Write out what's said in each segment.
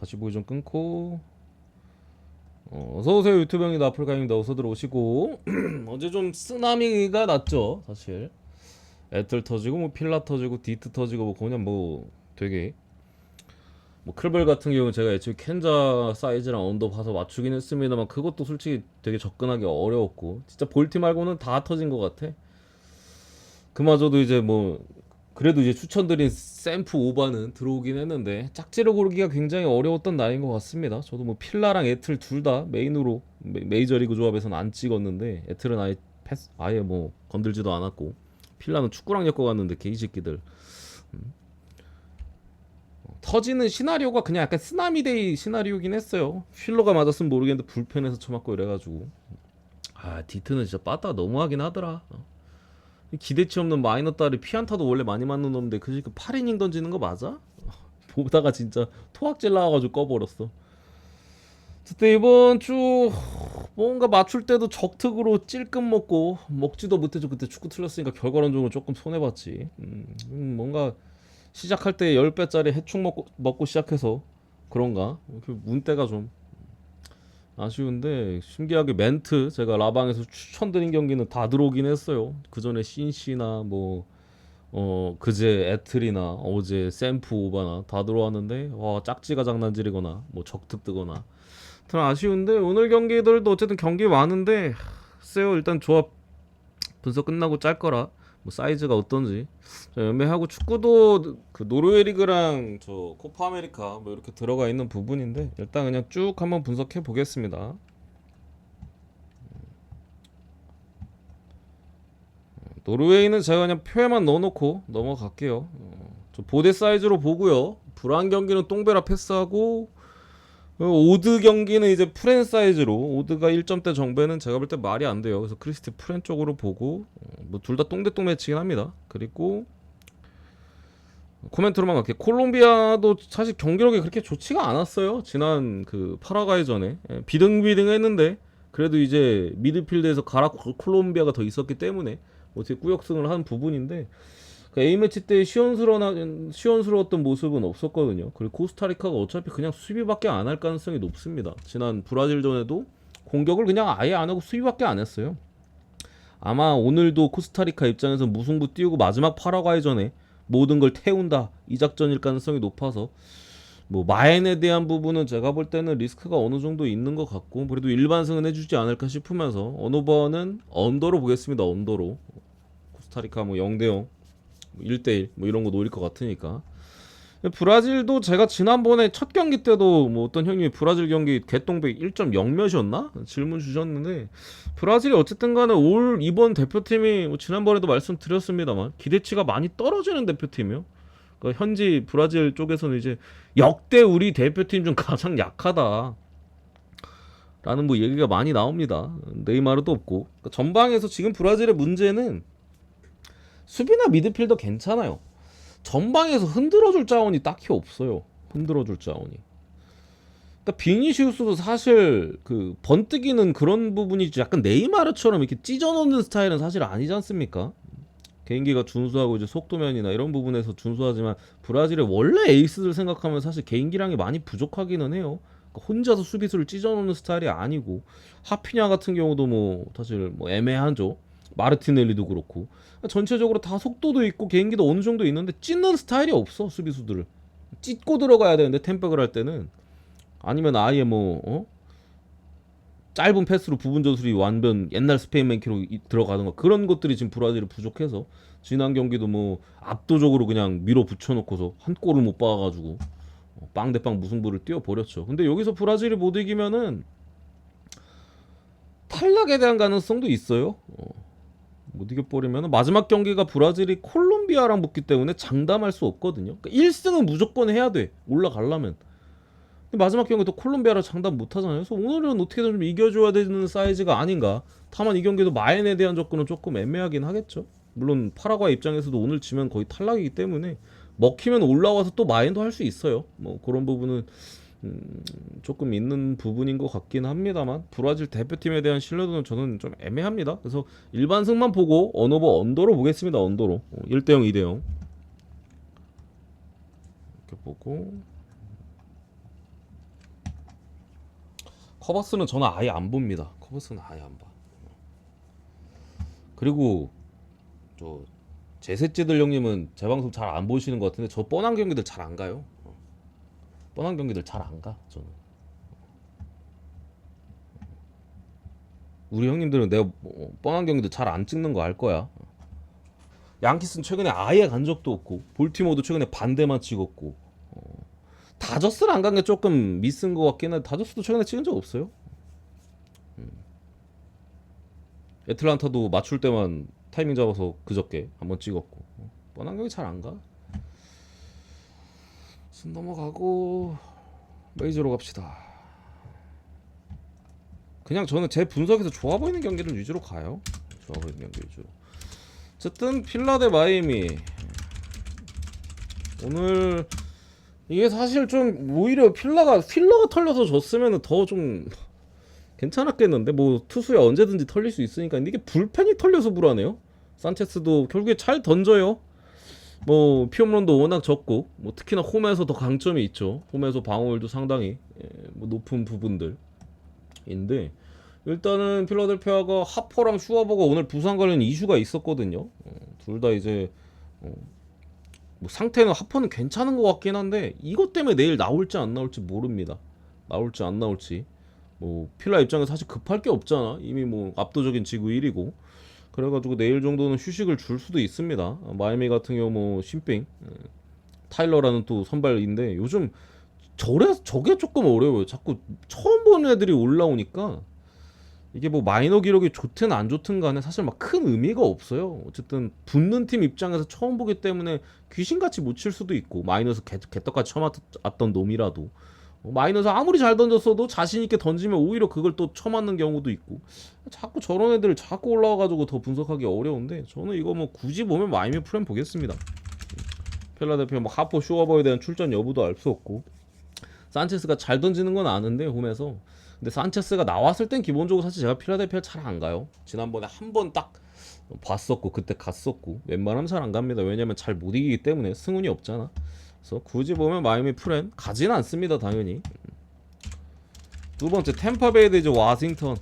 45일 좀 끊고 어서오세요. 유튜브형이다. 아프리카형이다. 어서 들어오시고 어제 좀 쓰나미가 났죠 사실. 애틀 터지고 뭐 필라 터지고 디트 터지고 뭐 그냥 뭐 되게 뭐 클벨 같은 경우는 제가 애초에 캔자 사이즈랑 언더 봐서 맞추긴 했습니다만 그것도 솔직히 되게 접근하기 어려웠고 진짜 볼티 말고는 다 터진 것 같아. 그마저도 이제 뭐 그래도 이제 추천드린 샘프 오바는 들어오긴 했는데 짝지를 고르기가 굉장히 어려웠던 날인 것 같습니다. 저도 뭐 필라랑 애틀 둘 다 메인으로 메이저리그 조합에서는 안 찍었는데 애틀은 아예 패스 아예 뭐 건들지도 않았고 필라는 축구랑 엮어갔는데 개이새끼들 터지는 시나리오가 그냥 약간 쓰나미데이 시나리오긴 했어요. 휠러가 맞았으면 모르겠는데 불펜에서 쳐맞고 이래가지고 아 디트는 진짜 빠따 너무하긴 하더라. 기대치 없는 마이너 딸이 피안타도 원래 많이 맞는 놈인데 그 새끼 8이닝 던지는 거 맞아? 보다가 진짜 토악질 나와가지고 꺼버렸어. 그때 이번 주 뭔가 맞출 때도 적특으로 찔끔 먹고 먹지도 못해서 그때 축구 틀렸으니까 결과론적으로 조금 손해봤지. 뭔가 시작할 때 10배짜리 해충 먹고 시작해서 그런가? 운때가 좀 아쉬운데 신기하게 멘트 제가 라방에서 추천드린 경기는 다 들어오긴 했어요. 그 전에 신시나 뭐 그제 애틀이나 어제 샘프 오바나 다 들어왔는데 와 짝지가 장난질이거나 뭐 적특 뜨거나 참 아쉬운데 오늘 경기들도 어쨌든 경기 많은데 글쎄요 일단 조합 분석 끝나고 짤 거라 뭐 사이즈가 어떤지 애매하고 축구도 그 노르웨이 리그랑 저 코파 아메리카 뭐 이렇게 들어가 있는 부분인데 일단 그냥 쭉 한번 분석해 보겠습니다. 노르웨이는 제가 그냥 표에만 넣어놓고 넘어갈게요. 저 보대 사이즈로 보고요. 불안 경기는 똥베라 패스하고 오드 경기는 이제 프렌 사이즈로 오드가 1점대 정배는 제가 볼 때 말이 안 돼요. 그래서 크리스티 프렌 쪽으로 보고 뭐 둘 다 똥대똥 매치긴 합니다. 그리고 코멘트로만 갈게요. 콜롬비아도 사실 경기력이 그렇게 좋지가 않았어요. 지난 그 파라과이전에 비등비등했는데 그래도 이제 미드필드에서 가라 콜롬비아가 더 있었기 때문에 어떻게 꾸역승을 한 부분인데 그 A매치 때 시원스러웠던 모습은 없었거든요. 그리고 코스타리카가 어차피 그냥 수비밖에 안 할 가능성이 높습니다. 지난 브라질전에도 공격을 그냥 아예 안 하고 수비밖에 안 했어요. 아마 오늘도 코스타리카 입장에서 무승부 띄우고 마지막 파라과이전에 모든 걸 태운다 이 작전일 가능성이 높아서 뭐 마엔에 대한 부분은 제가 볼 때는 리스크가 어느 정도 있는 것 같고 그래도 일반승은 해주지 않을까 싶으면서 어느 번은 언더로 보겠습니다. 언더로 코스타리카 뭐 0대0 1대1 뭐 이런 거 노릴 것 같으니까. 브라질도 제가 지난번에 첫 경기 때도 뭐 어떤 형님이 브라질 경기 개똥백 1.0 몇이었나 질문 주셨는데 브라질이 어쨌든 간에 올 이번 대표팀이 뭐 지난번에도 말씀드렸습니다만 기대치가 많이 떨어지는 대표팀이요. 그러니까 현지 브라질 쪽에서는 이제 역대 우리 대표팀 중 가장 약하다 라는 뭐 얘기가 많이 나옵니다. 네이마르도 없고 그러니까 전방에서 지금 브라질의 문제는 수비나 미드필더 괜찮아요. 전방에서 흔들어줄 자원이 딱히 없어요. 흔들어줄 자원이. 그러니까 비니시우스도 사실 그 번뜩이는 그런 부분이 약간 네이마르처럼 이렇게 찢어놓는 스타일은 사실 아니지 않습니까? 개인기가 준수하고 이제 속도면이나 이런 부분에서 준수하지만 브라질의 원래 에이스들 생각하면 사실 개인기량이 많이 부족하기는 해요. 그러니까 혼자서 수비수를 찢어놓는 스타일이 아니고 하피냐 같은 경우도 뭐 사실 뭐 애매하죠. 마르티넬리도 그렇고 전체적으로 다 속도도 있고 개인기도 어느 정도 있는데 찢는 스타일이 없어 수비수들을 찢고 들어가야 되는데 템백을 할 때는 아니면 아예 뭐 짧은 패스로 부분 전술이 완전 옛날 스페인 맨키로 들어가는 거 그런 것들이 지금 브라질이 부족해서 지난 경기도 뭐 압도적으로 그냥 밀어붙여 놓고서 한 골을 못 박아가지고 빵대빵 무승부를 띄워버렸죠. 근데 여기서 브라질이 못 이기면은 탈락에 대한 가능성도 있어요. 못 이겨버리면 마지막 경기가 브라질이 콜롬비아랑 붙기 때문에 장담할 수 없거든요. 그러니까 1승은 무조건 해야 돼 올라가려면. 근데 마지막 경기 또 콜롬비아랑 장담 못하잖아요. 그래서 오늘은 어떻게든 좀 이겨줘야 되는 사이즈가 아닌가. 다만 이 경기도 마엔에 대한 접근은 조금 애매하긴 하겠죠. 물론 파라과이 입장에서도 오늘 지면 거의 탈락이기 때문에 먹히면 올라와서 또 마엔도 할 수 있어요. 뭐 그런 부분은 조금 있는 부분인 것 같긴 합니다만 브라질 대표팀에 대한 신뢰도는 저는 좀 애매합니다. 그래서 일반승만 보고 언더로 보겠습니다. 언더로 1대0 2대0 이렇게 보고 커버스는 저는 아예 안 봅니다. 커버스는 아예 안 봐. 그리고 저 제셋지들 형님은 제 방송 잘 안 보시는 것 같은데 저 뻔한 경기들 잘 안 가요. 뻔한 경기들 잘 안 가. 저는. 우리 형님들은 내가 뻔한 경기들 잘 안 찍는 거 알 거야. 양키스는 최근에 아예 간 적도 없고 볼티모어도 최근에 반대만 찍었고 다저스를 안 간 게 조금 미스인 것 같긴 한데 다저스도 최근에 찍은 적 없어요. 애틀란타도 맞출 때만 타이밍 잡아서 그저께 한번 찍었고 뻔한 경기 잘 안 가. 순 넘어가고 메이저로 갑시다. 그냥 저는 제 분석에서 좋아 보이는 경기를 위주로 가요. 좋아 보이는 경기 위주로. 어쨌든 필라 대 마이애미 오늘 이게 사실 좀 오히려 필러가 털려서 졌으면 더 좀 괜찮았겠는데 뭐 투수야 언제든지 털릴 수 있으니까. 근데 이게 불펜이 털려서 불안해요. 산체스도 결국에 잘 던져요. 뭐 피홈런도 워낙 적고 뭐 특히나 홈에서 더 강점이 있죠. 홈에서 방어율도 상당히 뭐 높은 부분들인데 일단은 필라델피아가 하퍼랑 슈아버가 오늘 부상 관련 이슈가 있었거든요. 둘 다 이제 뭐 상태는 하퍼는 괜찮은 것 같긴 한데 이것 때문에 내일 나올지 안 나올지 모릅니다. 나올지 안 나올지. 뭐 필라 입장에서 사실 급할 게 없잖아. 이미 뭐 압도적인 지구 1위고. 그래가지고 내일 정도는 휴식을 줄 수도 있습니다. 마이애미 같은 경우 뭐 신빙 타일러라는 또 선발인데 요즘 저게 조금 어려워요. 자꾸 처음 보는 애들이 올라오니까 이게 뭐 마이너 기록이 좋든 안 좋든 간에 사실 막 큰 의미가 없어요. 어쨌든 붙는 팀 입장에서 처음 보기 때문에 귀신같이 못 칠 수도 있고 마이너스 개떡같이 쳐맞았던 놈이라도 마이너스 아무리 잘 던졌어도 자신 있게 던지면 오히려 그걸 또 쳐맞는 경우도 있고 자꾸 저런 애들 자꾸 올라와가지고 더 분석하기 어려운데 저는 이거 뭐 굳이 보면 마이애미 프렘 보겠습니다. 필라델피아 뭐 하퍼 슈어버에 대한 출전 여부도 알 수 없고 산체스가 잘 던지는 건 아는데 홈에서 근데 산체스가 나왔을 땐 기본적으로 사실 제가 필라델피아 잘 안 가요. 지난번에 한 번 딱 봤었고 그때 갔었고 웬만하면 잘 안 갑니다. 왜냐면 잘 못 이기기 때문에 승운이 없잖아. 그래서 굳이 보면 마이애미 프렌 가지는 않습니다. 당연히. 두 번째 템파베이 대 이제 워싱턴.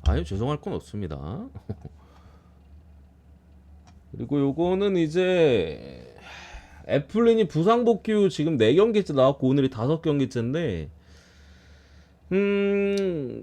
아니 죄송할 건 없습니다. 그리고 요거는 이제 애플린이 부상 복귀 후 지금 4경기째 나왔고 오늘이 5경기째인데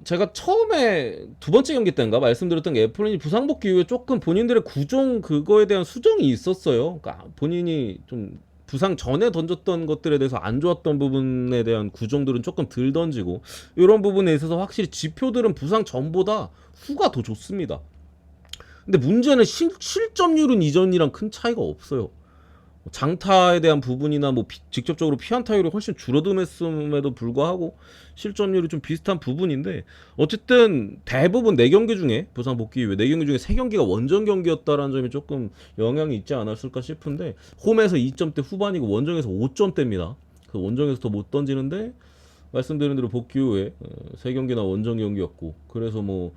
제가 처음에 두 번째 경기 때인가 말씀드렸던 게 애플린이 부상 복귀 이후에 조금 본인들의 구종 그거에 대한 수정이 있었어요. 그러니까 본인이 좀 부상 전에 던졌던 것들에 대해서 안 좋았던 부분에 대한 구종들은 조금 덜 던지고 이런 부분에 있어서 확실히 지표들은 부상 전보다 후가 더 좋습니다. 근데 문제는 실점률은 이전이랑 큰 차이가 없어요. 장타에 대한 부분이나 뭐 직접적으로 피안타율이 훨씬 줄어듦에도 불구하고 실점률이 좀 비슷한 부분인데 어쨌든 대부분 4경기 중에 부상 복귀 이후에 4경기 중에 3경기가 원정 경기였다라는 점이 조금 영향이 있지 않았을까 싶은데 홈에서 2점대 후반이고 원정에서 5점대입니다. 그 원정에서 더 못 던지는데 말씀드린 대로 복귀 후에 3경기나 원정 경기였고 그래서 뭐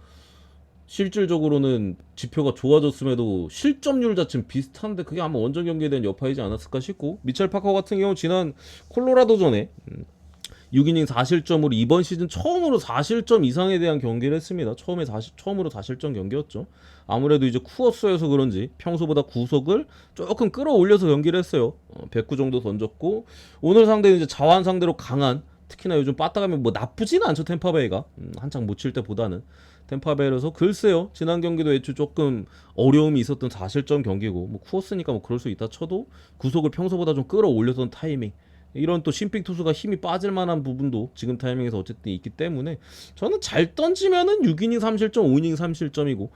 실질적으로는 지표가 좋아졌음에도 실점률 자체는 비슷한데 그게 아마 원정 경기에 대한 여파이지 않았을까 싶고 미첼 파커 같은 경우 지난 콜로라도전에 6이닝 4실점으로 이번 시즌 처음으로 4실점 이상에 대한 경기를 했습니다. 처음으로 4실점 경기였죠. 아무래도 이제 쿠어스여서 그런지 평소보다 구속을 조금 끌어올려서 경기를 했어요. 109 정도 던졌고 오늘 상대는 이제 자완 상대로 강한 특히나 요즘 빠따가면 뭐 나쁘지는 않죠. 템파베이가 한창 못 칠 때보다는 템파베이라서 글쎄요. 지난 경기도 애초 조금 어려움이 있었던 4실점 경기고 뭐 쿠어스니까 뭐 그럴 수 있다 쳐도 구속을 평소보다 좀 끌어올렸던 타이밍 이런 또 신빙 투수가 힘이 빠질 만한 부분도 지금 타이밍에서 어쨌든 있기 때문에 저는 잘 던지면은 6이닝 3실점 5이닝 3실점이고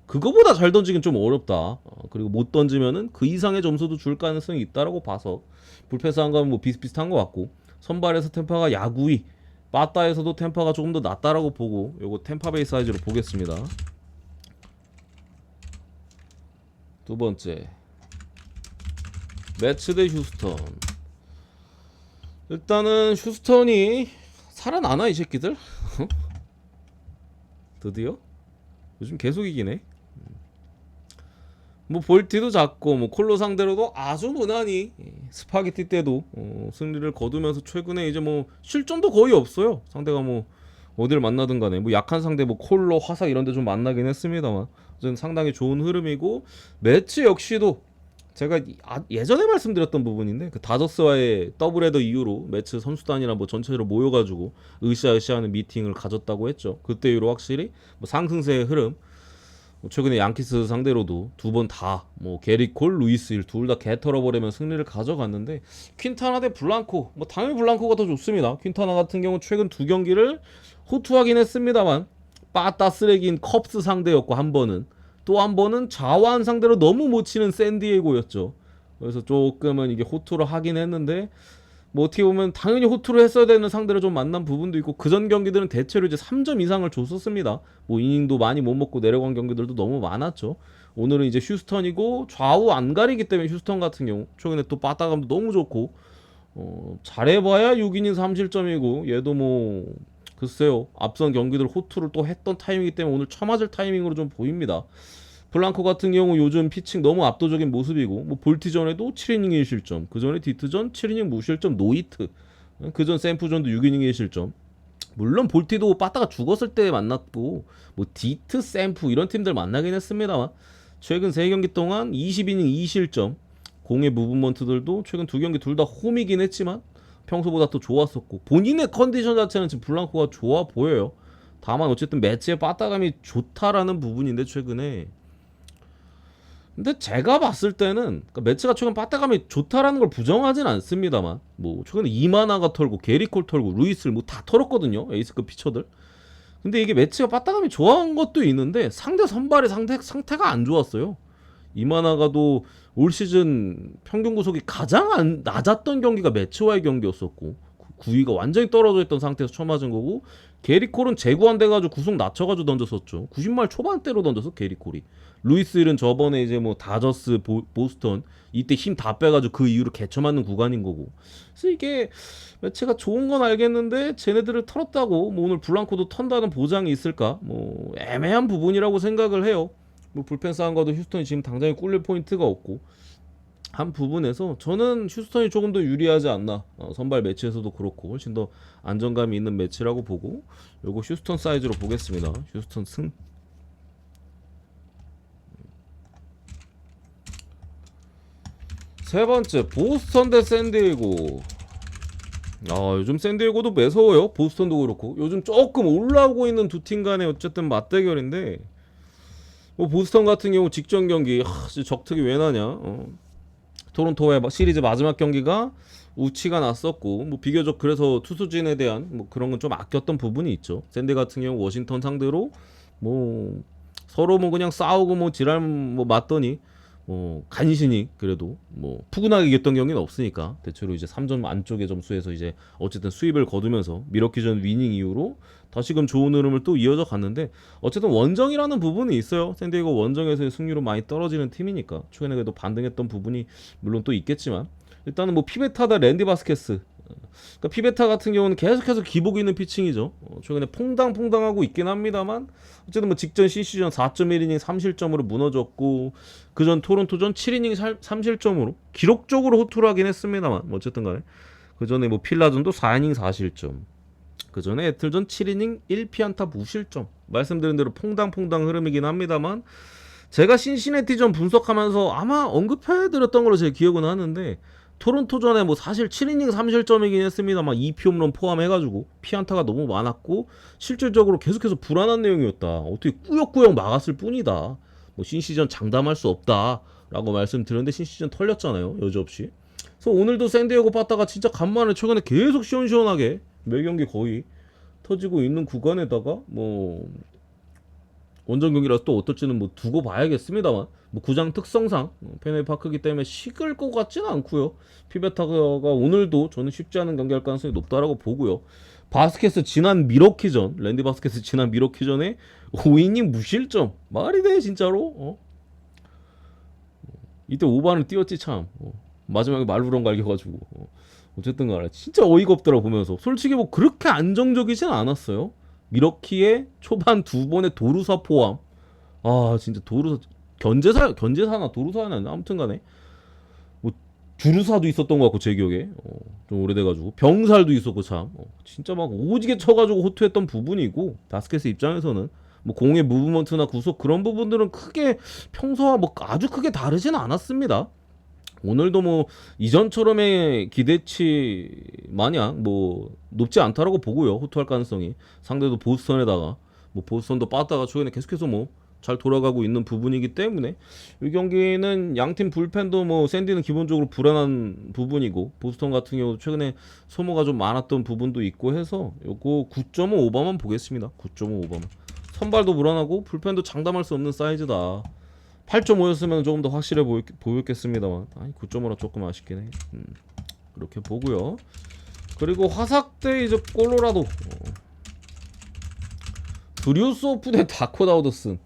그거보다 잘 던지긴 좀 어렵다. 그리고 못 던지면은 그 이상의 점수도 줄 가능성이 있다라고 봐서 불패스한 거는 뭐 비슷비슷한 것 같고 선발에서 템파가 야구위 빠따에서도 템파가 조금 더 낫다라고 보고 요거 템파베이 사이즈로 보겠습니다. 두 번째 매츠 대 휴스턴. 일단은 휴스턴이 살아나나 이 새끼들? 드디어? 요즘 계속 이기네. 뭐 볼티도 작고 뭐 콜로 상대로도 아주 무난히 스파게티 때도 승리를 거두면서 최근에 이제 뭐 실점도 거의 없어요. 상대가 뭐 어딜 만나든 간에 뭐 약한 상대 뭐 콜로 화사 이런 데 좀 만나긴 했습니다만 어쨌든 상당히 좋은 흐름이고 매치 역시도 제가 예전에 말씀드렸던 부분인데 그 다저스와의 더블헤더 이후로 매치 선수단이나 뭐 전체로 모여가지고 으쌰으쌰하는 미팅을 가졌다고 했죠. 그때 이후로 확실히 뭐 상승세의 흐름 뭐 최근에 양키스 상대로도 두 번 다 뭐 게리 콜, 루이스 힐 둘 다 개털어버리면 승리를 가져갔는데 퀸타나 대 블랑코 뭐 당연히 블랑코가 더 좋습니다. 퀸타나 같은 경우 최근 두 경기를 호투하긴 했습니다만 빠따 쓰레기인 컵스 상대였고 한 번은 또 한 번은 자완 상대로 너무 못 치는 샌디에고였죠. 그래서 조금은 이게 호투를 하긴 했는데 뭐 어떻게 보면 당연히 호투를 했어야 되는 상대를 좀 만난 부분도 있고 그전 경기들은 대체로 이제 3점 이상을 줬었습니다. 뭐 이닝도 많이 못 먹고 내려간 경기들도 너무 많았죠. 오늘은 이제 휴스턴이고 좌우 안 가리기 때문에 휴스턴 같은 경우 최근에 또 빠따감도 너무 좋고 잘해봐야 6이닝 3실점이고 얘도 뭐 글쎄요 앞선 경기들 호투를 또 했던 타이밍이기 때문에 오늘 처맞을 타이밍으로 좀 보입니다. 블랑코 같은 경우 요즘 피칭 너무 압도적인 모습이고 뭐 볼티전에도 7이닝 1실점 그전에 디트전 7이닝 무실점 노히트 그전 샘프전도 6이닝 1실점 물론 볼티도 빠따가 죽었을 때 만났고 뭐 디트 샘프 이런 팀들 만나긴 했습니다만 최근 3경기 동안 20이닝 2실점 공의 무브먼트들도 최근 2경기 둘 다 홈이긴 했지만 평소보다 더 좋았었고 본인의 컨디션 자체는 지금 블랑코가 좋아 보여요. 다만 어쨌든 매치의 빠따감이 좋다라는 부분인데 최근에 근데 제가 봤을 때는 그러니까 매치가 최근 빠따감이 좋다라는 걸 부정하진 않습니다만 뭐 최근에 이마나가 털고 게리콜 털고 루이스를 뭐 다 털었거든요 에이스급 피처들. 근데 이게 매치가 빠따감이 좋아한 것도 있는데 상대 선발의 상태가 안 좋았어요. 이마나가도 올 시즌 평균 구속이 가장 낮았던 경기가 매치와의 경기였었고 9위가 완전히 떨어져 있던 상태에서 처음 맞은 거고 게리콜은 재구안 돼가지고 구속 낮춰가지고 던졌었죠. 90말 초반대로 던져서 게리콜이 루이스일은 저번에 이제 뭐 다저스 보스턴 이때 힘 다 빼가지고 그 이후로 개처맞는 구간인 거고 그래서 이게 매체가 좋은 건 알겠는데 쟤네들을 털었다고 뭐 오늘 블랑코도 턴다는 보장이 있을까 뭐 애매한 부분이라고 생각을 해요. 뭐 불펜 싸움과도 휴스턴이 지금 당장에 꿀릴 포인트가 없고 한 부분에서 저는 휴스턴이 조금 더 유리하지 않나 선발 매치에서도 그렇고 훨씬 더 안정감이 있는 매치라고 보고 요거 휴스턴 사이즈로 보겠습니다. 휴스턴 승 세 번째 보스턴 대 샌디에고. 요즘 샌디에고도 매서워요. 보스턴도 그렇고 요즘 조금 올라오고 있는 두 팀 간의 어쨌든 맞대결인데 뭐 보스턴 같은 경우 직전 경기 적특이 왜 나냐 토론토의 시리즈 마지막 경기가 우치가 났었고 뭐 비교적 그래서 투수진에 대한 뭐 그런 건 좀 아꼈던 부분이 있죠. 샌디 같은 경우 워싱턴 상대로 뭐 서로 뭐 그냥 싸우고 뭐 지랄 뭐 맞더니 뭐 간신히 그래도 뭐 푸근하게 이겼던 경기는 없으니까 대체로 이제 3점 안쪽의 점수에서 이제 어쨌든 수입을 거두면서 미러키전 위닝 이후로 다시금 좋은 흐름을 또 이어져 갔는데 어쨌든 원정이라는 부분이 있어요. 샌디에고 원정에서의 승률은 많이 떨어지는 팀이니까 최근에 그래도 반등했던 부분이 물론 또 있겠지만 일단은 뭐 피베타다 랜디 바스케스 그러니까 피베타 같은 경우는 계속해서 기복 있는 피칭이죠. 최근에 퐁당퐁당하고 있긴 합니다만 어쨌든 뭐 직전 시시전 4.1이닝 3실점으로 무너졌고 그전 토론토전 7이닝 3실점으로 기록적으로 호투를 하긴 했습니다만 뭐 어쨌든 간에 그전에 뭐 필라전도 4이닝 4실점 그전에 애틀전 7이닝 1피안타 무실점 말씀드린 대로 퐁당퐁당 흐름이긴 합니다만 제가 신시내티전 분석하면서 아마 언급해드렸던 걸로 제 기억은 하는데 토론토전에 뭐 사실 7이닝 3실점이긴 했습니다만 2피 홈런 포함해가지고 피안타가 너무 많았고 실질적으로 계속해서 불안한 내용이었다. 어떻게 꾸역꾸역 막았을 뿐이다. 뭐 신시전 장담할 수 없다 라고 말씀드렸는데 신시전 털렸잖아요 여지없이. 그래서 오늘도 샌디에고 빠따가 진짜 간만에 최근에 계속 시원시원하게 매 경기 거의 터지고 있는 구간에다가 뭐 원정 경기라서 또 어떨지는 뭐 두고 봐야겠습니다만 뭐 구장 특성상 페네이 파크이기 때문에 식을 것 같지는 않고요. 피베타가 오늘도 저는 쉽지 않은 경기할 가능성이 높다라고 보고요. 바스켓스 지난 미러키전 랜디 바스켓스 지난 미러키전에 5이닝 무실점 말이 돼 진짜로 이때 5반을 뛰었지 참 마지막에 말루런 갈겨가지고 어쨌든 간에 진짜 어이가 없더라 보면서 솔직히 뭐 그렇게 안정적이진 않았어요. 미러키의 초반 두 번의 도루사 포함 진짜 도루사 견제사나 도루사나 아무튼간에 뭐 주루사도 있었던 것 같고 제 기억에 좀 오래돼가지고 병살도 있었고 참 진짜 막 오지게 쳐가지고 호투했던 부분이고 바스켓 입장에서는 뭐 공의 무브먼트나 구속 그런 부분들은 크게 평소와 뭐 아주 크게 다르진 않았습니다. 오늘도 뭐 이전처럼의 기대치 마냥 뭐 높지 않다라고 보고요. 호투할 가능성이 상대도 보스턴에다가 뭐 보스턴도 빠다가 최근에 계속해서 뭐 잘 돌아가고 있는 부분이기 때문에 이 경기는 양팀 불펜도 뭐 샌디는 기본적으로 불안한 부분이고 보스턴 같은 경우 최근에 소모가 좀 많았던 부분도 있고 해서 요거 9.5 오버만 보겠습니다. 9.5 오버만 선발도 불안하고 불펜도 장담할 수 없는 사이즈다. 8.5였으면 조금 더 확실해 보였겠습니다만 아니 9.5라 조금 아쉽긴 해. 그렇게 보고요. 그리고 화삭 대 이제 콜로라도 드류 소프 대 다코다우더슨.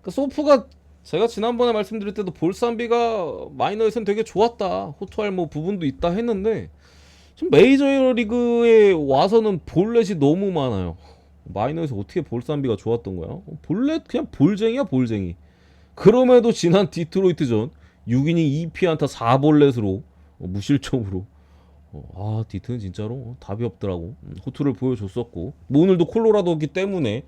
그러니까 소프가 제가 지난번에 말씀드릴 때도 볼산비가 마이너에서는 되게 좋았다. 호투할 뭐 부분도 있다 했는데 지금 메이저 리그에 와서는 볼넷이 너무 많아요. 마이너에서 어떻게 볼산비가 좋았던 거야? 볼넷 그냥 볼쟁이야 볼쟁이. 그럼에도 지난 디트로이트전 6이닝 2피안타 4볼넷으로 무실점으로 디트는 진짜로 답이 없더라고. 호투를 보여줬었고 뭐 오늘도 콜로라도기 때문에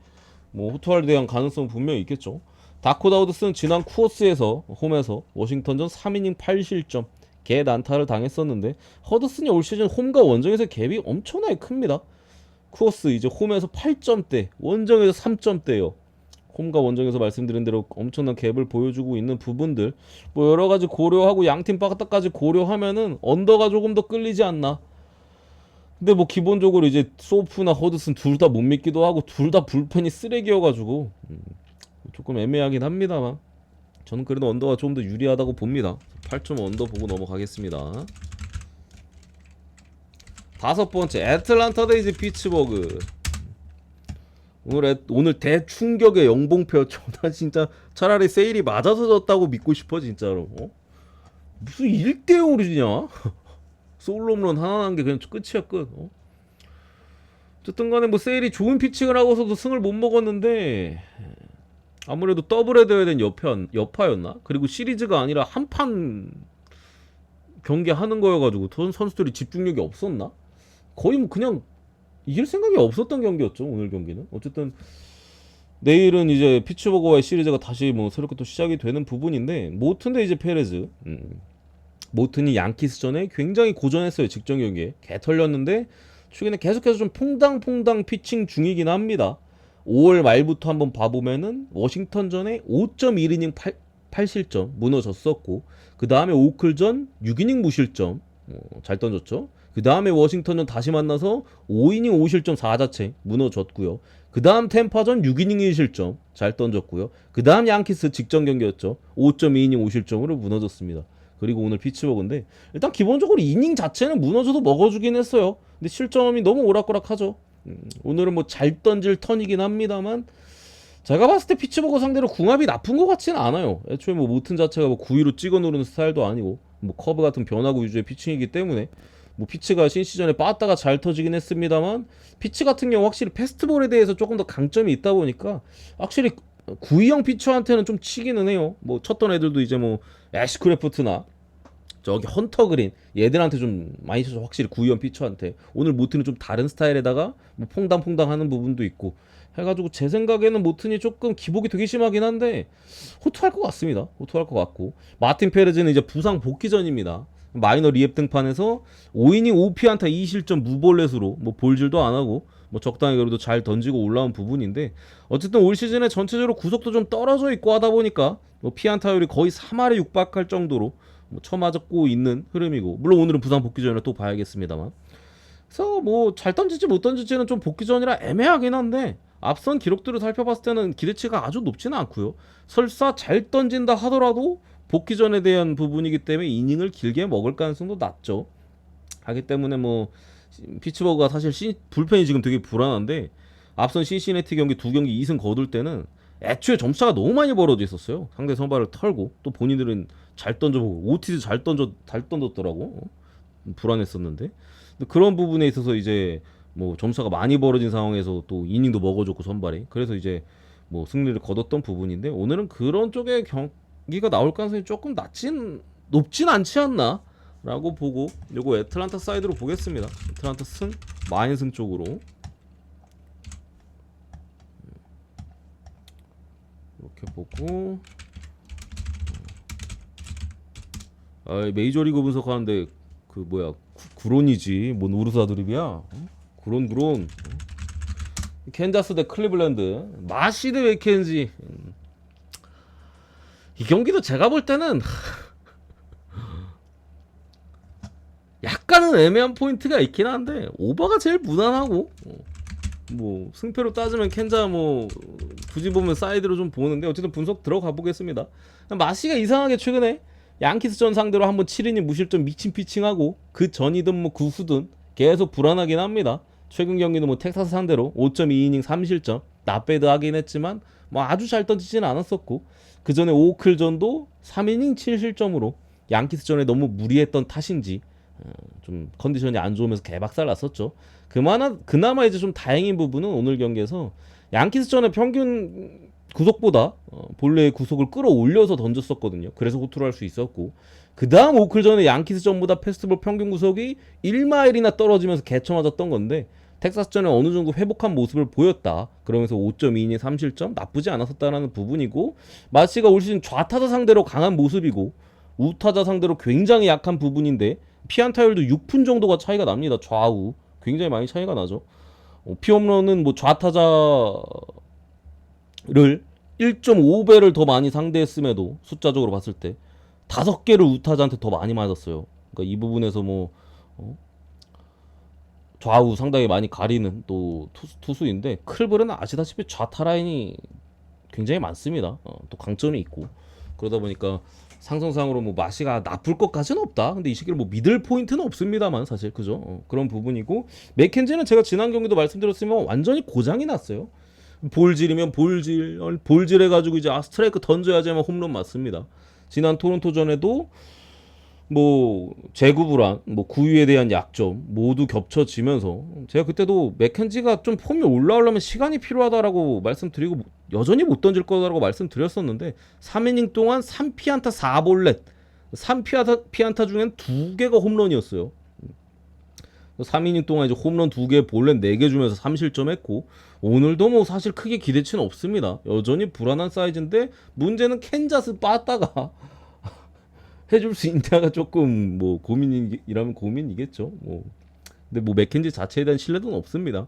뭐 호투할 대한 가능성은 분명히 있겠죠. 다코다우드스는 지난 쿠어스에서 홈에서 워싱턴전 3이닝 8실점 개 난타를 당했었는데 허드슨이 올 시즌 홈과 원정에서 갭이 엄청나게 큽니다. 쿠어스 이제 홈에서 8점대 원정에서 3점대요. 홈과 원정에서 말씀드린 대로 엄청난 갭을 보여주고 있는 부분들 뭐 여러가지 고려하고 양팀 바닥까지 고려하면은 언더가 조금 더 끌리지 않나. 근데 뭐 기본적으로 이제 소프나 허드슨 둘 다 못 믿기도 하고 둘 다 불펜이 쓰레기여가지고 조금 애매하긴 합니다만 저는 그래도 언더가 좀 더 유리하다고 봅니다. 8점 언더 보고 넘어가겠습니다. 다섯 번째 애틀란타 대 이제 피츠버그. 오늘 대충격의 영봉표였죠. 나 진짜 차라리 세일이 맞아서 졌다고 믿고 싶어 진짜로. 무슨 1대0으로 지냐? 솔로홈런 하나 난 게 그냥 끝이야 끝. 어쨌든 간에 뭐 세일이 좋은 피칭을 하고서도 승을 못 먹었는데 아무래도 더블 헤드해야 된 여파였나? 그리고 시리즈가 아니라 한 판 경기 하는 거여가지고 선수들이 집중력이 없었나? 거의 뭐 그냥 이길 생각이 없었던 경기였죠. 오늘 경기는. 어쨌든 내일은 이제 피츠버그와의 시리즈가 다시 뭐 새롭게 또 시작이 되는 부분인데 모튼 대 이제 페레즈. 모튼이 양키스전에 굉장히 고전했어요. 직전 경기에 개 털렸는데 최근에 계속해서 좀 퐁당퐁당 피칭 중이긴 합니다. 5월 말부터 한번 봐보면은 워싱턴전에 5.1이닝 8실점 무너졌었고 그 다음에 오클전 6이닝 무실점 잘 던졌죠. 그 다음에 워싱턴전 다시 만나서 5이닝 5실점 4자책 무너졌고요. 그 다음 템파전 6이닝 1실점 잘 던졌고요. 그 다음 양키스 직전 경기였죠. 5.2이닝 5실점으로 무너졌습니다. 그리고 오늘 피츠버그인데 일단 기본적으로 이닝 자체는 무너져도 먹어주긴 했어요. 근데 실점이 너무 오락가락하죠. 오늘은 뭐 잘 던질 턴이긴 합니다만 제가 봤을 때 피츠버그 상대로 궁합이 나쁜 것 같지는 않아요. 애초에 뭐 모튼 자체가 뭐 9위로 찍어 누르는 스타일도 아니고 뭐 커브 같은 변화구 위주의 피칭이기 때문에 뭐 피치가 신시즌에 빠따가 잘 터지긴 했습니다만 피치 같은 경우 확실히 패스트볼에 대해서 조금 더 강점이 있다 보니까 확실히 9위형 피처한테는 좀 치기는 해요. 뭐 쳤던 애들도 이제 뭐 애쉬크래프트나 저기 헌터 그린 얘들한테 좀 많이 쳐서 확실히 9위형 피처한테 오늘 모튼은 좀 다른 스타일에다가 뭐 퐁당퐁당 하는 부분도 있고 해가지고 제 생각에는 모튼이 조금 기복이 되게 심하긴 한데 호투할 것 같습니다. 호투할 것 같고 마틴 페레즈는 이제 부상 복귀 전입니다. 마이너 리앱 등판에서 5이닝 5피안타 2실점 무볼넷으로 뭐 볼질도 안 하고 뭐 적당히 그래도 잘 던지고 올라온 부분인데 어쨌든 올 시즌에 전체적으로 구속도 좀 떨어져 있고 하다 보니까 뭐 피안타율이 거의 3할에 육박할 정도로 뭐 쳐맞고 있는 흐름이고 물론 오늘은 부상 복귀 전이라 또 봐야겠습니다만 그래서 뭐 잘 던질지 못 던질지는 좀 복귀 전이라 애매하긴 한데 앞선 기록들을 살펴봤을 때는 기대치가 아주 높지는 않고요. 설사 잘 던진다 하더라도 복귀 전에 대한 부분이기 때문에 이닝을 길게 먹을 가능성도 낮죠. 하기 때문에 뭐 피츠버그가 사실 불펜이 지금 되게 불안한데 앞선 신시내티 경기 2경기 2승 거둘 때는 애초에 점수차가 너무 많이 벌어져 있었어요. 상대 선발을 털고 또 본인들은 잘 던져보고 오티즈 잘 던졌더라고. 불안했었는데 그런 부분에 있어서 이제 뭐 점수가 많이 벌어진 상황에서 또 이닝도 먹어줬고 선발이 그래서 이제 뭐 승리를 거뒀던 부분인데 오늘은 그런 쪽의 경기가 나올 가능성이 조금 높진 않지 않나 라고 보고 요거 애틀란타 사이드로 보겠습니다. 애틀란타 승 마인승 쪽으로 이렇게 보고 메이저리그 분석하는데 그 뭐야 구론이지 뭔 우르사 드립이야. 구론 캔자스 대 클리블랜드 마시 대 맥켄지. 이 경기도 제가 볼 때는 약간은 애매한 포인트가 있긴 한데 오버가 제일 무난하고 뭐 승패로 따지면 캔자 뭐 굳이 보면 사이드로 좀 보는데 어쨌든 분석 들어가 보겠습니다. 마시가 이상하게 최근에 양키스전 상대로 한번 7이닝 무실점 미친 피칭하고 그 전이든 뭐 그 후든 계속 불안하긴 합니다. 최근 경기는 뭐 텍사스 상대로 5.2이닝 3실점 나배드 하긴 했지만 뭐 아주 잘 던지지는 않았었고 그 전에 오클전도 3이닝 7실점으로 양키스전에 너무 무리했던 탓인지 좀 컨디션이 안 좋으면서 개박살 났었죠. 그나마 이제 좀 다행인 부분은 오늘 경기에서 양키스전의 평균 구속보다 본래의 구속을 끌어올려서 던졌었거든요. 그래서 호투를 할 수 있었고 그 다음 오클전에 양키스전보다 페스티벌 평균 구속이 1마일이나 떨어지면서 개쳐 맞았던 건데 텍사스전에 어느 정도 회복한 모습을 보였다. 그러면서 5.2이닝 3실점 나쁘지 않았었다라는 부분이고 마시가 올 시즌 좌타자 상대로 강한 모습이고 우타자 상대로 굉장히 약한 부분인데 피안타율도 6푼 정도가 차이가 납니다. 좌우 굉장히 많이 차이가 나죠. 피홈런은 뭐 좌타자를 1.5배를 더 많이 상대했음에도 숫자적으로 봤을 때 5개를 우타자한테 더 많이 맞았어요. 그러니까 이 부분에서 뭐 좌우 상당히 많이 가리는 또 투수인데 클브는 아시다시피 좌타 라인이 굉장히 많습니다. 또 강점이 있고 그러다 보니까 상성상으로 뭐 마시가 나쁠 것까지는 없다. 근데 이 시기를 뭐 믿을 포인트는 없습니다만 사실 그죠? 그런 부분이고 맥켄지는 제가 지난 경기도 말씀드렸지만 완전히 고장이 났어요. 볼질이면 볼질 해가지고 이제 스트라이크 던져야지만 홈런 맞습니다. 지난 토론토전에도 뭐 제구불안, 뭐 구위에 대한 약점 모두 겹쳐지면서 제가 그때도 맥켄지가 좀 폼이 올라오려면 시간이 필요하다라고 말씀드리고 여전히 못 던질 거라고 말씀드렸었는데 3이닝 동안 3피안타 4볼넷 3피안타 중엔 2개가 홈런이었어요. 3이닝 동안 이제 홈런 2개, 볼넷 4개 주면서 3실점했고 오늘도 뭐 사실 크게 기대치는 없습니다. 여전히 불안한 사이즈인데 문제는 캔자스 빠따가 해줄 수 있냐가 조금 뭐 고민이라면 고민이겠죠. 뭐 근데 뭐 맥켄지 자체에 대한 신뢰도는 없습니다.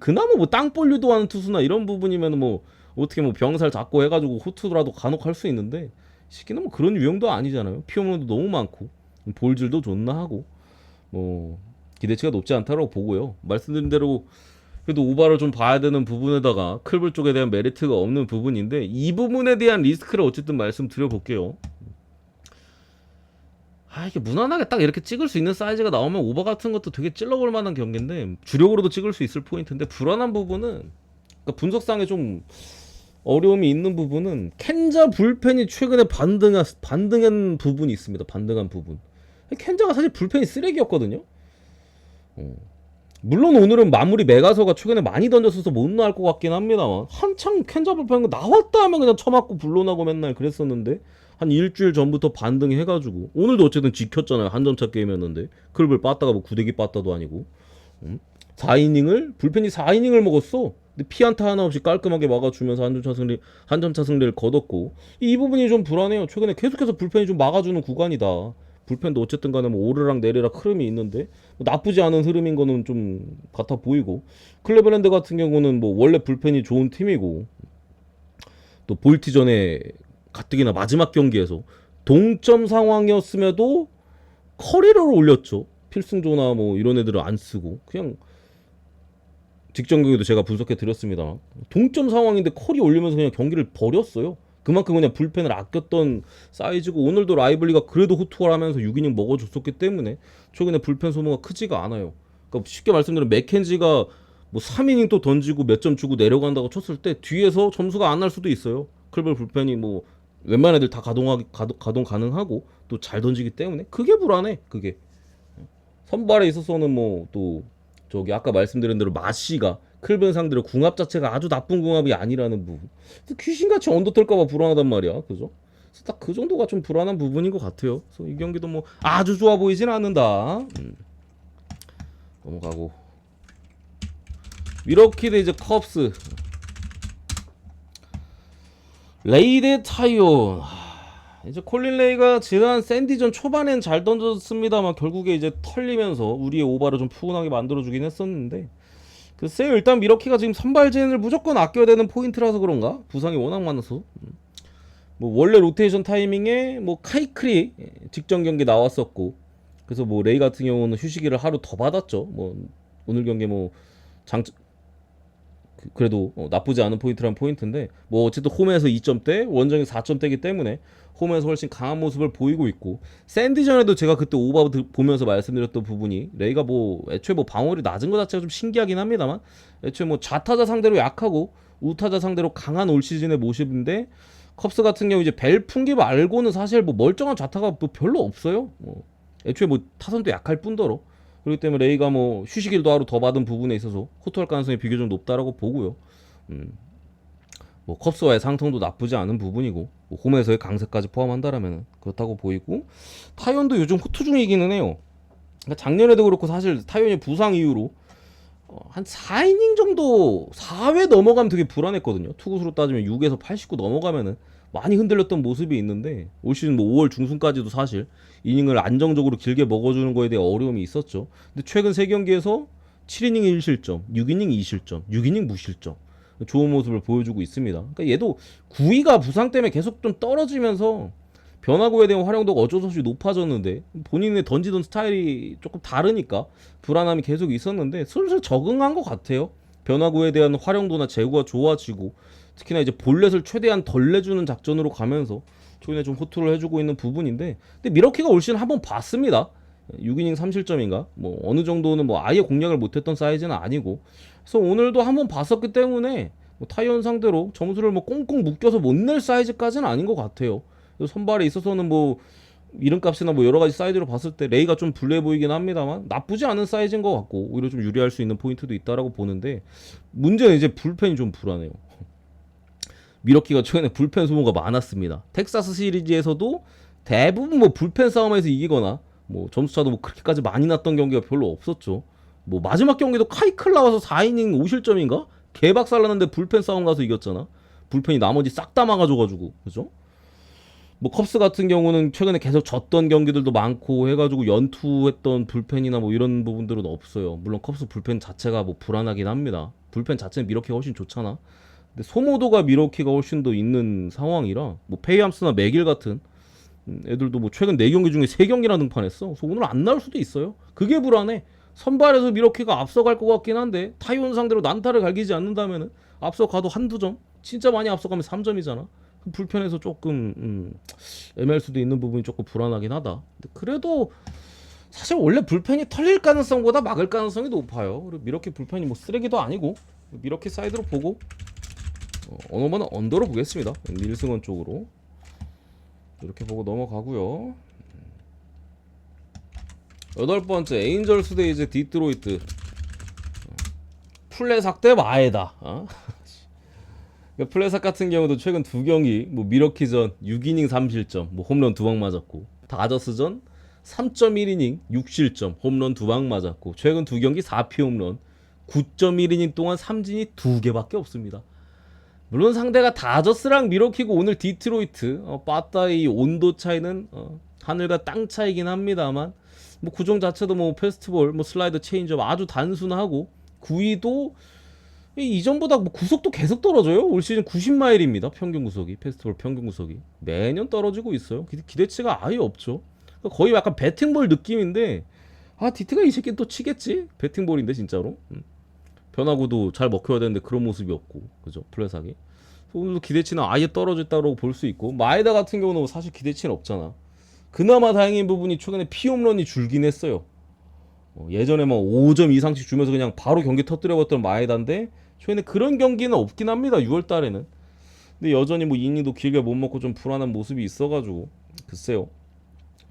그나마 뭐 땅볼 유도하는 투수나 이런 부분이면 뭐 어떻게 뭐 병살 잡고 해가지고 호투라도 간혹 할 수 있는데 시기는 뭐 그런 유형도 아니잖아요. 피홈런도 너무 많고 볼질도 존나 하고 뭐 기대치가 높지 않다고 보고요. 말씀드린 대로 그래도 오바를 좀 봐야 되는 부분에다가 클블 쪽에 대한 메리트가 없는 부분인데 이 부분에 대한 리스크를 어쨌든 말씀드려볼게요. 이게 무난하게 딱 이렇게 찍을 수 있는 사이즈가 나오면 오버 같은 것도 되게 찔러볼 만한 경기인데 주력으로도 찍을 수 있을 포인트인데 불안한 부분은 그러니까 분석상에 좀 어려움이 있는 부분은 켄자 불펜이 최근에 반등한 부분이 있습니다. 반등한 부분. 켄자가 사실 불펜이 쓰레기였거든요. 물론 오늘은 마무리 메가서가 최근에 많이 던졌어서 못 나올 것 같긴 합니다만 한창 켄자 불펜 나왔다 하면 그냥 쳐맞고 불로나고 맨날 그랬었는데 한 일주일 전부터 반등해가지고 오늘도 어쨌든 지켰잖아요. 한 점차 게임이었는데 클럽을 빠따가 뭐 구대기 빠따도 아니고 4이닝을 불펜이 4이닝을 먹었어. 근데 피안타 하나 없이 깔끔하게 막아주면서 한 점차 승리를 거뒀고 이 부분이 좀 불안해요. 최근에 계속해서 불펜이 좀 막아주는 구간이다. 불펜도 어쨌든 간에 뭐 오르락 내리락 흐름이 있는데 뭐 나쁘지 않은 흐름인 거는 좀 같아 보이고 클레블랜드 같은 경우는 뭐 원래 불펜이 좋은 팀이고 또 볼티전에 가뜩이나 마지막 경기에서 동점 상황이었음에도 커리를 올렸죠. 필승조나 뭐 이런 애들은 안 쓰고 그냥 직전 경기도 제가 분석해 드렸습니다. 동점 상황인데 커리 올리면서 그냥 경기를 버렸어요. 그만큼 그냥 불펜을 아꼈던 사이즈고 오늘도 라이블리가 그래도 호투를 하면서 6이닝 먹어줬었기 때문에 최근에 불펜 소모가 크지가 않아요. 그러니까 쉽게 말씀드리면 맥켄지가 뭐 3이닝 또 던지고 몇 점 주고 내려간다고 쳤을 때 뒤에서 점수가 안 날 수도 있어요. 클벌 불펜이 뭐 웬만한 애들 다 가동 가능하고 또 잘 던지기 때문에 그게 불안해. 그게 선발에 있어서는 뭐 또 저기 아까 말씀드린 대로 마시가 클벤 상대로 궁합 자체가 아주 나쁜 궁합이 아니라는 부분. 귀신같이 언더 뜰까봐 불안하단 말이야. 그죠? 딱 그 정도가 좀 불안한 부분인 것 같아요. 그래서 이 경기도 뭐 아주 좋아 보이진 않는다. 넘어가고 미러키드 이제 컵스 레이 대 타이온. 이제 콜린 레이가 지난 샌디전 초반엔 잘 던졌습니다만 결국에 이제 털리면서 우리의 오바를 좀 푸근하게 만들어주긴 했었는데 글쎄요. 일단 미러키가 지금 선발진을 무조건 아껴야 되는 포인트라서 그런가? 부상이 워낙 많아서 뭐 원래 로테이션 타이밍에 뭐 카이클이 직전 경기 나왔었고 그래서 뭐 레이 같은 경우는 휴식일을 하루 더 받았죠. 뭐 오늘 경기 뭐 장 그래도 나쁘지 않은 포인트란 포인트인데 뭐 어쨌든 홈에서 2점대 원정이 4점대이기 때문에 홈에서 훨씬 강한 모습을 보이고 있고 샌디전에도 제가 그때 오바 보면서 말씀드렸던 부분이 레이가 뭐 애초에 뭐 방어율이 낮은 것 자체가 좀 신기하긴 합니다만 애초에 뭐 좌타자 상대로 약하고 우타자 상대로 강한 올 시즌의 모습인데 컵스 같은 경우 이제 벨 풍기 말고는 사실 뭐 멀쩡한 좌타가 뭐 별로 없어요. 뭐 애초에 뭐 타선도 약할 뿐더러 그렇기 때문에 레이가 뭐 휴식일도 하루 더 받은 부분에 있어서 호투할 가능성이 비교적 높다라고 보고요. 뭐 컵스와의 상성도 나쁘지 않은 부분이고 뭐 홈에서의 강세까지 포함한다라면 그렇다고 보이고 타이온도 요즘 호투 중이기는 해요. 그러니까 작년에도 그렇고 사실 타이온이 부상 이후로 한 4이닝 정도 4회 넘어가면 되게 불안했거든요. 투구수로 따지면 6에서 89 넘어가면은 많이 흔들렸던 모습이 있는데 올 시즌 뭐 5월 중순까지도 사실 이닝을 안정적으로 길게 먹어주는 거에 대해 어려움이 있었죠. 근데 최근 3경기에서 7이닝 1실점, 6이닝 2실점, 6이닝 무실점 좋은 모습을 보여주고 있습니다. 그러니까 얘도 9위가 부상 때문에 계속 좀 떨어지면서 변화구에 대한 활용도가 어쩔 수 없이 높아졌는데 본인의 던지던 스타일이 조금 다르니까 불안함이 계속 있었는데 슬슬 적응한 것 같아요. 변화구에 대한 활용도나 제구가 좋아지고 특히나 이제 볼넷을 최대한 덜 내주는 작전으로 가면서 초반에 좀 호투를 해주고 있는 부분인데 근데 미러키가 올 시즌 한번 봤습니다. 6이닝 3실점인가 뭐 어느 정도는 뭐 아예 공략을 못했던 사이즈는 아니고 그래서 오늘도 한번 봤었기 때문에 뭐 타이온 상대로 점수를 뭐 꽁꽁 묶여서 못 낼 사이즈까지는 아닌 것 같아요. 선발에 있어서는 뭐 이름값이나 뭐 여러 가지 사이즈로 봤을 때 레이가 좀 불리해 보이긴 합니다만 나쁘지 않은 사이즈인 것 같고 오히려 좀 유리할 수 있는 포인트도 있다라고 보는데 문제는 이제 불펜이 좀 불안해요. 미러키가 최근에 불펜 소모가 많았습니다. 텍사스 시리즈에서도 대부분 뭐 불펜 싸움에서 이기거나 뭐 점수차도 뭐 그렇게까지 많이 났던 경기가 별로 없었죠. 뭐 마지막 경기도 카이클 나와서 4이닝 5실점인가? 개박살 났는데 불펜 싸움 가서 이겼잖아. 불펜이 나머지 싹 다 막아줘가지고 그죠? 뭐 컵스 같은 경우는 최근에 계속 졌던 경기들도 많고 해가지고 연투했던 불펜이나 뭐 이런 부분들은 없어요. 물론 컵스 불펜 자체가 뭐 불안하긴 합니다. 불펜 자체는 미러키가 훨씬 좋잖아. 근데 소모도가 미러키가 훨씬 더 있는 상황이라 뭐 페이함스나 맥일 같은 애들도 뭐 최근 4경기 중에 3경기나 등판했어. 그래서 오늘 안 나올 수도 있어요. 그게 불안해. 선발에서 미러키가 앞서갈 것 같긴 한데 타이온 상대로 난타를 갈기지 않는다면은 앞서가도 한두 점 진짜 많이 앞서가면 3점이잖아. 불편해서 조금 애매할 수도 있는 부분이 조금 불안하긴 하다. 근데 그래도 사실 원래 불펜이 털릴 가능성보다 막을 가능성이 높아요. 그리고 미러키 불펜이 뭐 쓰레기도 아니고 미러키 사이드로 보고 어느번은 언더로 보겠습니다. 닐승원 쪽으로 이렇게 보고 넘어가고요. 8번째 에인절스 대 이제 디트로이트 플레삭 대 마에다. 플레삭 같은 경우도 최근 2경기 뭐 미러키전 6이닝 3실점 뭐 홈런 2방 맞았고 다저스전 3.1이닝 6실점 홈런 2방 맞았고 최근 2경기 4피 홈런 9.1이닝 동안 삼진이 2개밖에 없습니다. 물론 상대가 다저스랑 미러키고 오늘 디트로이트 빠따의 온도 차이는 하늘과 땅 차이긴 합니다만 뭐 구종 자체도 뭐 페스티벌 뭐 슬라이더 체인지업 아주 단순하고 구위도 이전보다 뭐 구속도 계속 떨어져요. 올 시즌 90마일입니다. 평균 구속이 페스티벌 평균 구속이 매년 떨어지고 있어요. 기대치가 아예 없죠. 그러니까 거의 약간 배팅볼 느낌인데 디트가 이 새끼는 또 치겠지. 배팅볼인데 진짜로 변화구도 잘 먹혀야 되는데 그런 모습이 없고 그죠 플레삭이. 오늘도 기대치는 아예 떨어졌다고 볼 수 있고 마에다 같은 경우는 사실 기대치는 없잖아. 그나마 다행인 부분이 최근에 피홈런이 줄긴 했어요. 예전에 뭐 5점 이상씩 주면서 그냥 바로 경기 터뜨려봤던 마에다인데 최근에 그런 경기는 없긴 합니다. 6월 달에는. 근데 여전히 뭐 이닝도 길게 못 먹고 좀 불안한 모습이 있어가지고 글쎄요.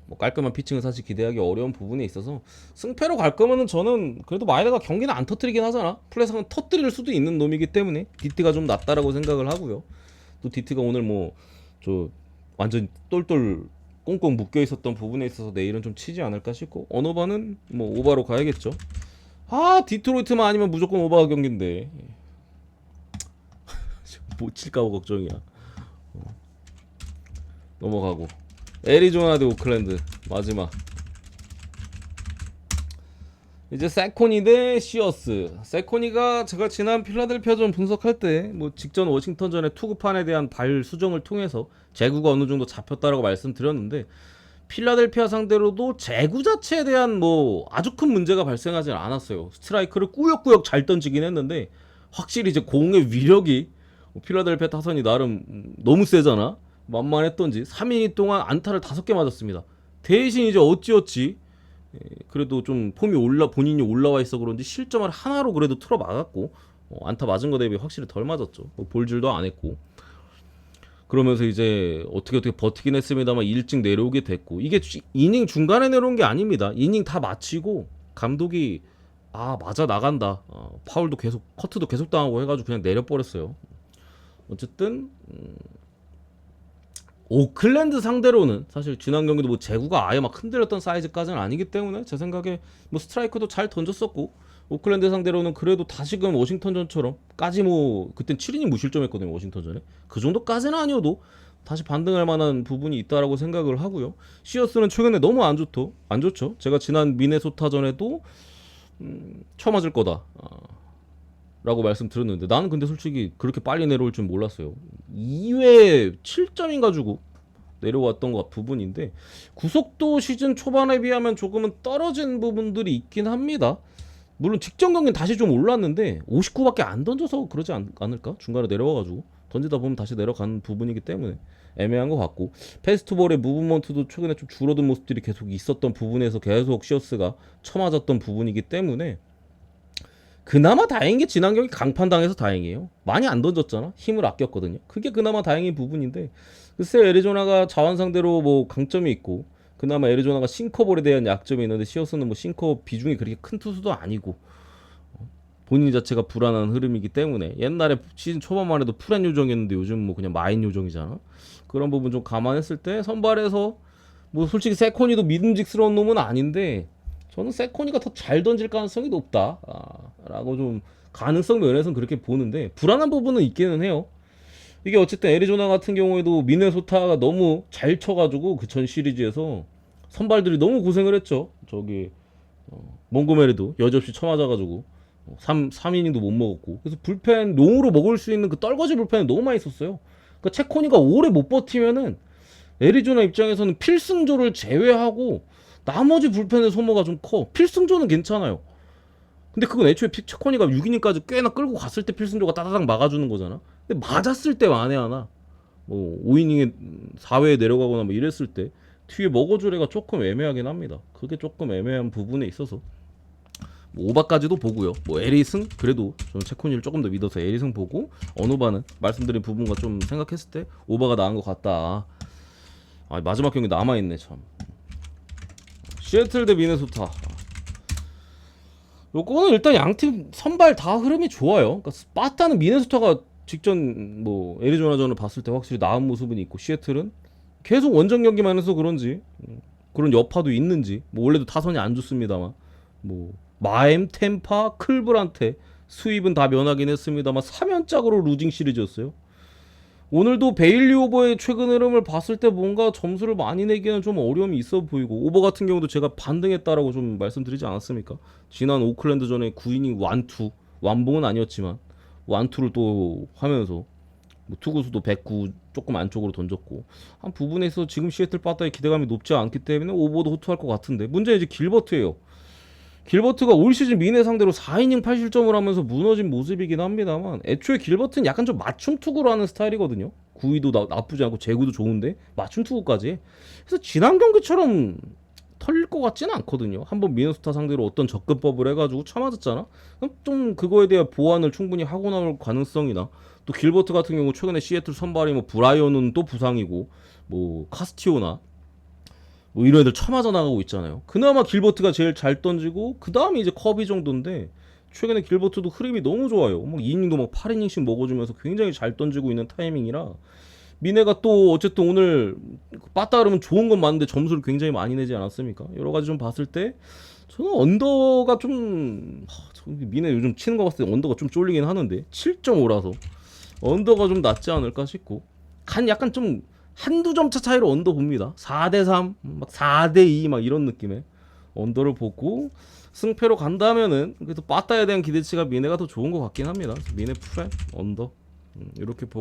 뭐 깔끔한 피칭은 사실 기대하기 어려운 부분에 있어서 승패로 갈 거면은 저는 그래도 마에다가 경기는 안 터뜨리긴 하잖아. 플레이상은 터뜨릴 수도 있는 놈이기 때문에 DT가 좀 낫다라고 생각을 하고요. 또 DT가 오늘 뭐 저 완전 똘똘 꽁꽁 묶여 있었던 부분에 있어서 내일은 좀 치지 않을까 싶고 어느 바는 뭐 오바로 가야겠죠. 아 디트로이트만 아니면 무조건 오바 경기인데 못 칠까봐 걱정이야. 넘어가고 애리조나 대 오클랜드 마지막. 이제 세코니 대 시어스. 세코니가 제가 지난 필라델피아전 분석할 때 뭐 직전 워싱턴전의 투구판에 대한 발 수정을 통해서 제구가 어느 정도 잡혔다라고 말씀드렸는데 필라델피아 상대로도 제구 자체에 대한 뭐 아주 큰 문제가 발생하진 않았어요. 스트라이크를 꾸역꾸역 잘 던지긴 했는데 확실히 이제 공의 위력이 필라델피아 타선이 나름 너무 세잖아. 만만했던지 3이닝 동안 안타를 5개 맞았습니다. 대신 이제 어찌어찌 그래도 좀 폼이 본인이 올라와 있어 그런지 실점을 하나로 그래도 틀어 막았고 안타 맞은 거 대비 확실히 덜 맞았죠. 뭐 볼질도 안 했고 그러면서 이제 어떻게 버티긴 했습니다만 일찍 내려오게 됐고 이게 이닝 중간에 내려온 게 아닙니다. 이닝 다 마치고 감독이 아 맞아 나간다 파울도 계속 커트도 계속 당하고 해가지고 그냥 내려버렸어요. 어쨌든 오클랜드 상대로는 사실 지난 경기도 뭐 제구가 아예 막 흔들렸던 사이즈까지는 아니기 때문에 제 생각에 뭐 스트라이크도 잘 던졌었고 오클랜드 상대로는 그래도 다시금 워싱턴전처럼까지 뭐 그땐 7이닝 무실점했거든요. 워싱턴전에 그 정도까지는 아니어도 다시 반등할 만한 부분이 있다라고 생각을 하고요. 시어스는 최근에 너무 안 좋죠. 제가 지난 미네소타전에도 쳐맞을 거다 라고 말씀드렸는데 나는 근데 솔직히 그렇게 빨리 내려올 줄 몰랐어요. 2회 7점인가 주고 내려왔던 것 부분인데 구속도 시즌 초반에 비하면 조금은 떨어진 부분들이 있긴 합니다. 물론 직전 경기는 다시 좀 올랐는데 59밖에 안 던져서 그러지 않을까? 중간에 내려와가지고 던지다 보면 다시 내려가는 부분이기 때문에 애매한 것 같고 페스트볼의 무브먼트도 최근에 좀 줄어든 모습들이 계속 있었던 부분에서 계속 시어스가 쳐맞았던 부분이기 때문에 그나마 다행인 게 지난 경기 강판당해서 다행이에요. 많이 안 던졌잖아. 힘을 아꼈거든요. 그게 그나마 다행인 부분인데 글쎄 애리조나가 자원 상대로 뭐 강점이 있고 그나마 애리조나가 싱커볼에 대한 약점이 있는데 시어스는 뭐 싱커 비중이 그렇게 큰 투수도 아니고 본인 자체가 불안한 흐름이기 때문에 옛날에 시즌 초반만 해도 풀한 요정이었는데 요즘 뭐 그냥 마인 요정이잖아. 그런 부분 좀 감안했을 때 선발에서 뭐 솔직히 세코니도 믿음직스러운 놈은 아닌데 저는 세코니가 더 잘 던질 가능성이 높다 라고 좀 가능성 면에서는 그렇게 보는데 불안한 부분은 있기는 해요. 이게 어쨌든 애리조나 같은 경우에도 미네소타가 너무 잘 쳐가지고 그 전 시리즈에서 선발들이 너무 고생을 했죠. 저기 몽고메리도 여지없이 쳐맞아가지고 3이닝도 못 먹었고 그래서 불펜 롱으로 먹을 수 있는 그 떨거지 불펜을 너무 많이 썼어요. 그러니까 채코니가 오래 못 버티면은 애리조나 입장에서는 필승조를 제외하고 나머지 불펜의 소모가 좀 커. 필승조는 괜찮아요. 근데 그건 애초에 채코니가 6이닝까지 꽤나 끌고 갔을 때 필승조가 따다닥 막아주는 거잖아. 근데 맞았을 때 만에 하나 뭐 5이닝에 4회에 내려가거나 뭐 이랬을 때 뒤에 먹어줄 애가 조금 애매하긴 합니다. 그게 조금 애매한 부분에 있어서 뭐 오바까지도 보고요. 뭐 에리승 그래도 저는 채코니를 조금 더 믿어서 에리승 보고 어노바는 말씀드린 부분과 좀 생각했을 때 오바가 나은 것 같다. 아 마지막 경기 남아있네 참. 시애틀 대 미네소타. 요거는 일단 양팀 선발 다 흐름이 좋아요. 그러니까 스파타는 미네소타가 직전 뭐 애리조나전을 봤을 때 확실히 나은 모습은 있고 시애틀은 계속 원정 경기만 해서 그런지 그런 여파도 있는지 뭐 원래도 타선이 안 좋습니다만 뭐 마엠, 템파, 클브란테 수입은 다 면하긴 했습니다만 3연짝으로 루징 시리즈였어요. 오늘도 베일리 오버의 최근 흐름을 봤을 때 뭔가 점수를 많이 내기에는 좀 어려움이 있어 보이고 오버 같은 경우도 제가 반등했다라고 좀 말씀드리지 않았습니까? 지난 오클랜드 전에 9이닝 완투 완봉은 아니었지만 완투를 또 하면서 뭐 투구수도 109 조금 안쪽으로 던졌고 한 부분에 서 지금 시애틀 바다의 기대감이 높지 않기 때문에 오버도 호투할 것 같은데 문제는 이제 길버트예요. 길버트가 올 시즌 미네 상대로 4이닝 8실점을 하면서 무너진 모습이긴 합니다만 애초에 길버트는 약간 좀 맞춤 투구로 하는 스타일이거든요. 구위도 나쁘지 않고 제구도 좋은데 맞춤 투구까지. 그래서 지난 경기처럼 털릴 것 같지는 않거든요. 한번 미네소타 상대로 어떤 접근법을 해가지고 쳐맞았잖아. 그럼 좀 그거에 대한 보완을 충분히 하고 나올 가능성이나 또 길버트 같은 경우 최근에 시애틀 선발이 뭐 브라이언은 또 부상이고 뭐 카스티오나 뭐 이런 애들 쳐맞아 나가고 있잖아요. 그나마 길버트가 제일 잘 던지고 그 다음에 이제 커비 정도인데 최근에 길버트도 흐름이 너무 좋아요. 뭐 2이닝도 막 8이닝씩 먹어주면서 굉장히 잘 던지고 있는 타이밍이라 미네가 또 어쨌든 오늘 빠따 그러면 좋은 건 맞는데 점수를 굉장히 많이 내지 않았습니까? 여러 가지 좀 봤을 때 저는 언더가 좀 미네 요즘 치는 거 봤을 때 언더가 좀 쫄리긴 하는데 7.5라서 언더가 좀 낫지 않을까 싶고 약간 좀 한두 점 차 차이로 언더 봅니다. 4대3 막 4대2 막 이런 느낌의 언더를 보고 승패로 간다면은 그래도 빠따에 대한 기대치가 미네가 더 좋은 것 같긴 합니다. 미네 프랩 언더 이렇게 보고